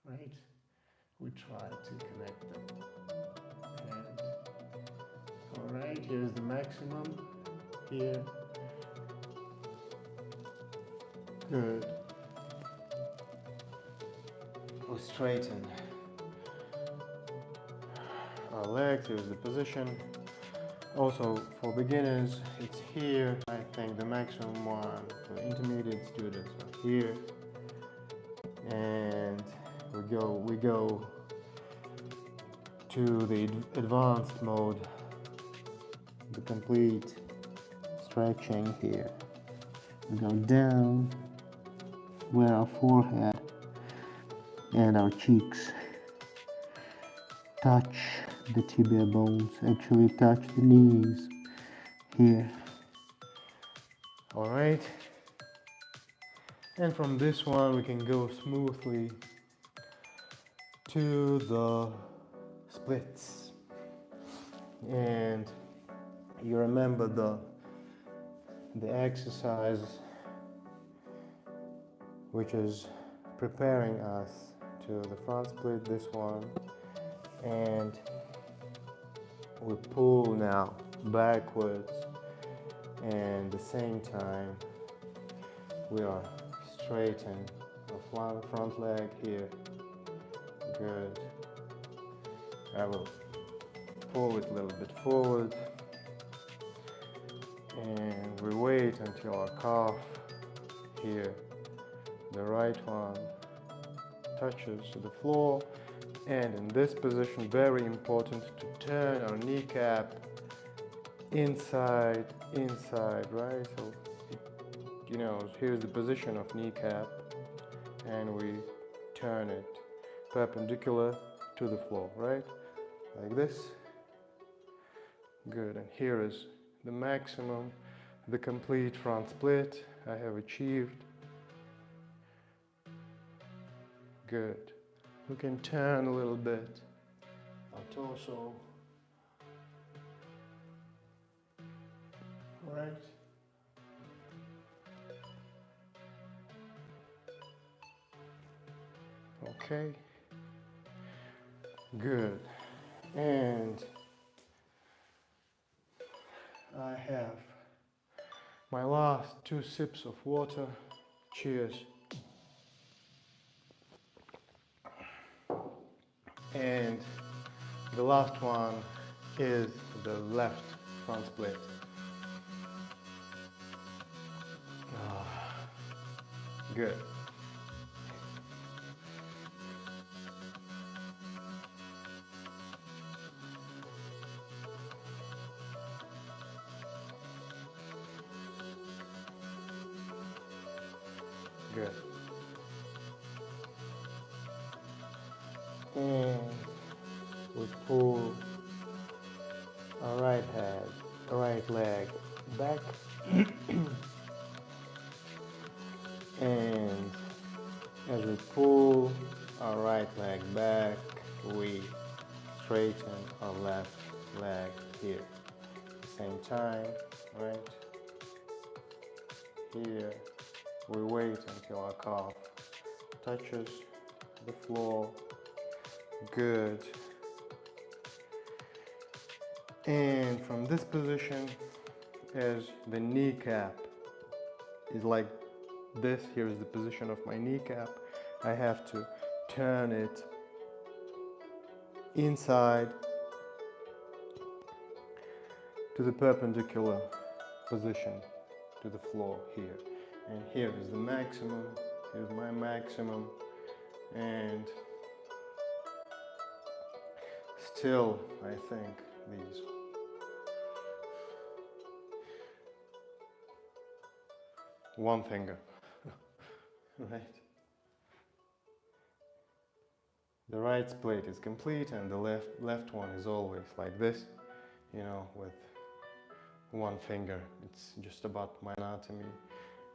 Speaker 2: right? We try to connect them. And all right, here's the maximum here. Good. We'll straighten our legs. Here's the position. Also, for beginners, it's here. I think the maximum one for intermediate students are here. And we go to the advanced mode, the complete stretching here. We go down where our forehead and our cheeks touch the tibia bones, actually touch the knees here. All right. And from this one, we can go smoothly to the splits. And you remember the exercise which is preparing us to the front split, this one. And we pull now backwards, and at the same time we are straighten our front leg here. Good. I will pull it a little bit forward, and we wait until our calf here, the right one, touches the floor. And in this position, very important to turn our kneecap inside, right? So, here's the position of kneecap, and we turn it perpendicular to the floor, right? Like this. Good. And here is the maximum, the complete front split I have achieved. Good. We can turn a little bit our torso. All right. Okay. Good. And I have my last 2 sips of water. Cheers. And the last one is the left front split. Good. Good. And we pull our right leg back and left leg here. At the same time, right here, we wait until our calf touches the floor. Good. And from this position, as the kneecap is like this, here is the position of my kneecap, I have to turn it inside to the perpendicular position to the floor here. And here is the maximum, here's my maximum, and still I think these one finger, right? The right split is complete and the left one is always like this, you know, with one finger. It's just about my anatomy.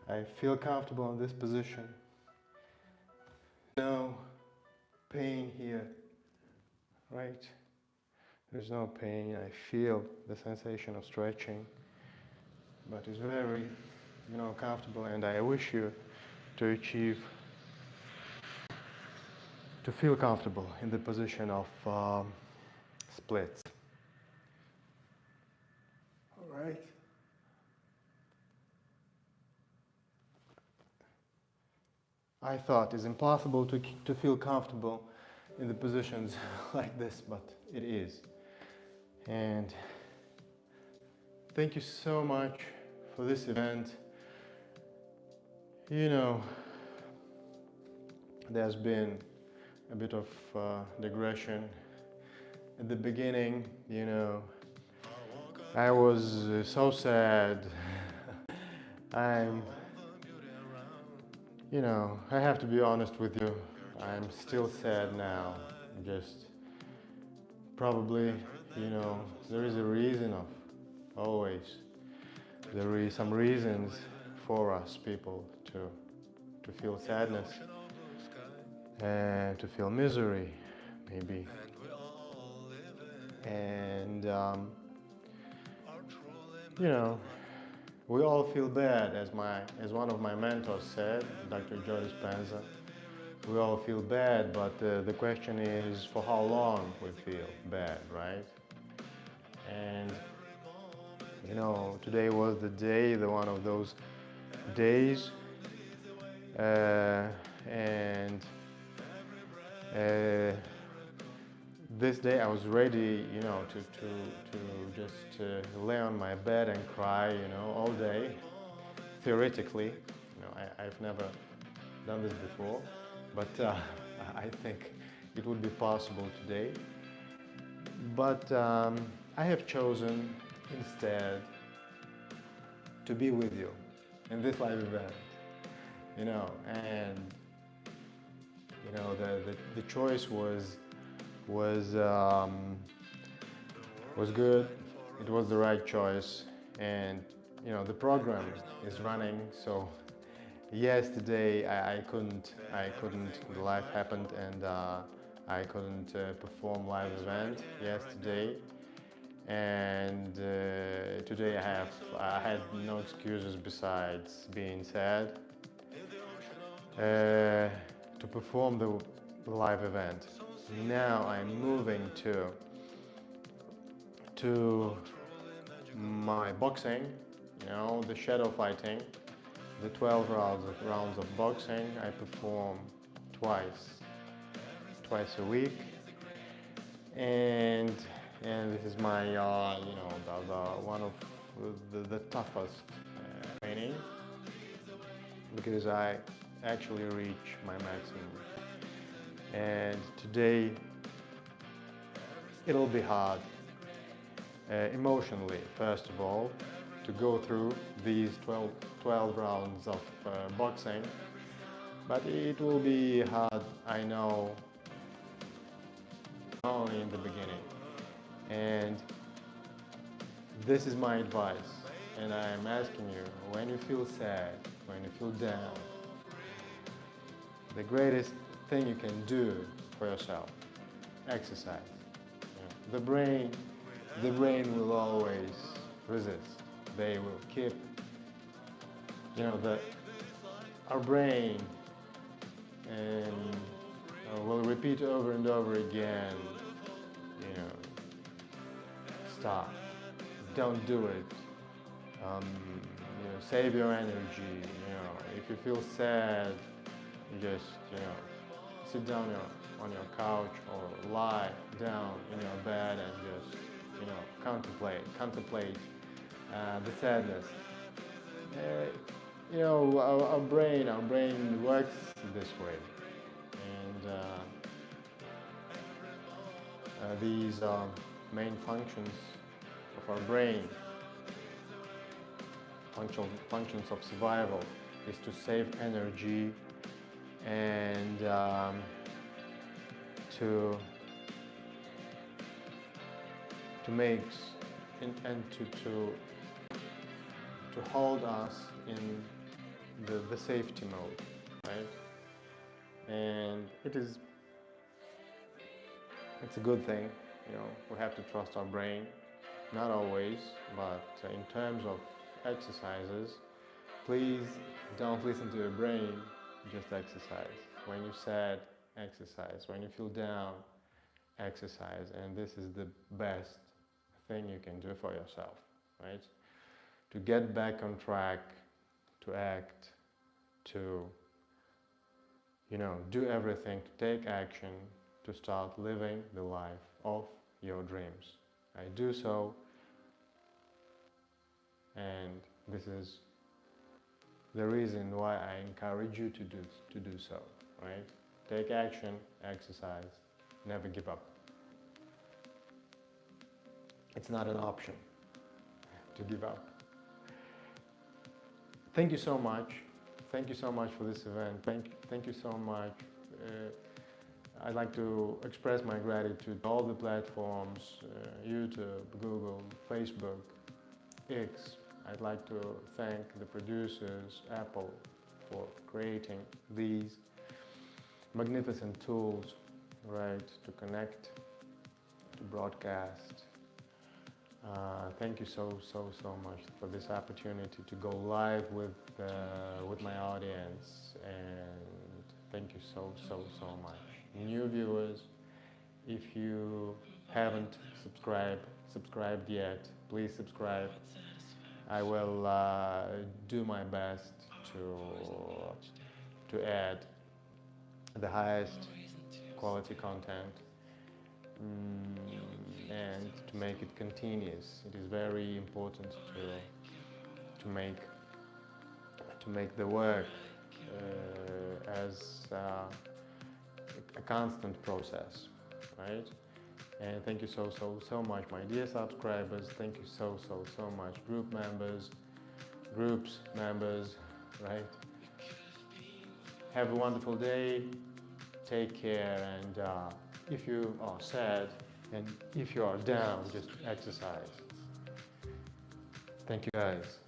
Speaker 2: I feel comfortable in this position. No pain here, right? There's no pain. I feel the sensation of stretching, but it's very, you know, comfortable, and I wish you to achieve, to feel comfortable in the position of splits. All right. I thought it's impossible to feel comfortable in the positions like this, but it is. And thank you so much for this event. You know, there's been a bit of digression. At the beginning, you know, I was so sad. You know, I have to be honest with you. I'm still sad now. Just probably, you know, there is a reason of always. There is some reasons for us people to feel sadness and to feel misery, maybe. And you know, we all feel bad, as one of my mentors said, Dr. Joe Dispenza. We all feel bad, but the question is for how long we feel bad, right? And you know, today was the day, one of those days, and this day I was ready, you know, to just lay on my bed and cry, you know, all day. Theoretically, you know, I've never done this before, but I think it would be possible today. But I have chosen instead to be with you in this live event, you know, and you know the choice was good. It was the right choice, and you know the program is running. So yesterday I couldn't. The life happened, and I couldn't perform live event yesterday. And today I had no excuses besides being sad to perform the live event. Now I'm moving to my boxing, you know, the shadow fighting, the 12 rounds of boxing. I perform twice a week, and this is my you know one of the toughest training, because I actually reach my maximum. And today it'll be hard emotionally, first of all, to go through these 12 rounds of boxing, but it will be hard, I know, only in the beginning. And this is my advice, and I'm asking you, when you feel sad, when you feel down, the greatest thing you can do for yourself, exercise. You know,
Speaker 1: the brain, the brain will always resist. They will keep, the our brain and will repeat over and over again, you know, stop, don't do it, save your energy, if you feel sad, just, sit down on your couch or lie down in your bed and just, contemplate the sadness. Our brain works this way, and these main functions of our brain, functions of survival, is to save energy and to make and to hold us in the safety mode, right? And it's a good thing, we have to trust our brain, not always, but in terms of exercises, please don't listen to your brain, just exercise. When you're sad, exercise. When you feel down, exercise. And this is the best thing you can do for yourself, right? To get back on track, to act, to do everything, to take action, to start living the life of your dreams. I do so, and this is the reason why I encourage you to do so, right? Take action, exercise, never give up. It's not an option to give up. Thank you so much. Thank you so much for this event. Thank you so much. I'd like to express my gratitude to all the platforms, YouTube, Google, Facebook, X. I'd like to thank the producers, Apple, for creating these magnificent tools, right, to connect, to broadcast. Thank you so much for this opportunity to go live with my audience, and thank you so much. New viewers, if you haven't subscribed yet, please subscribe. I will do my best to add the highest quality content, and to make it continuous. It is very important to make the work as a constant process, right? And thank you so much, my dear subscribers. Thank you so much, groups members, right? Have a wonderful day. Take care, and if you are sad and if you are down, just exercise. Thank you, guys.